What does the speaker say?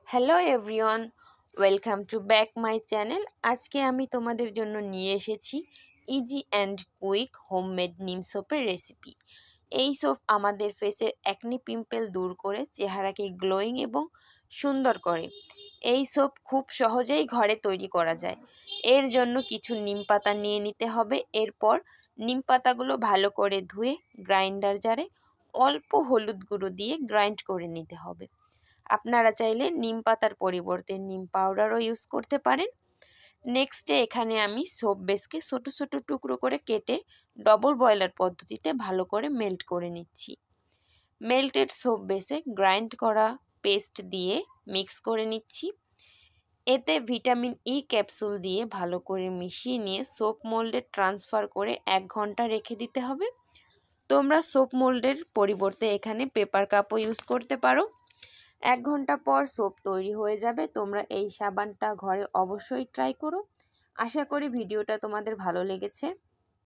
Hello everyone, welcome to back my channel. আজকে আমি তোমাদের জন্য নিয়ে এসেছি ইজি অ্যান্ড কুইক হোমমেড নিম সোপের রেসিপি। এই সোপ আমাদের ফেসের অ্যাকনি পিম্পল দূর করে চেহারাকে গ্লোয়িং এবং সুন্দর করে। এই সোপ খুব সহজেই ঘরে তৈরি করা যায়। এর জন্য কিছু নিম পাতা নিয়ে নিতে হবে। এরপর নিম পাতাগুলো ভালো করে ধুয়ে গ্রাইন্ডার জারে অল্প হলুদ গুঁড়ো দিয়ে গ্রাইন্ড করে নিতে হবে। আপনারা চাইলে নিম পাতার পরিবর্তে নিম পাউডারও ইউজ করতে পারেন। নেক্সটে এখানে আমি সোপ বেসকে ছোটো ছোটো টুকরো করে কেটে ডবল বয়লার পদ্ধতিতে ভালো করে মেল্ট করে নিচ্ছি। মেল্টেড সোপ বেসে গ্রাইন্ড করা পেস্ট দিয়ে মিক্স করে নিচ্ছি। এতে ভিটামিন ই ক্যাপসুল দিয়ে ভালো করে মিশিয়ে নিয়ে সোপ মোল্ডে ট্রান্সফার করে 1 ঘন্টা রেখে দিতে হবে। তোমরা সোপ মোল্ডের পরিবর্তে এখানে পেপার কাপও ইউজ করতে পারো। 1 ঘন্টা পর সোপ তৈরি হয়ে যাবে। তোমরা এই সাবানটা ঘরে অবশ্যই ট্রাই করো। আশা করি ভিডিওটা তোমাদের ভালো লেগেছে।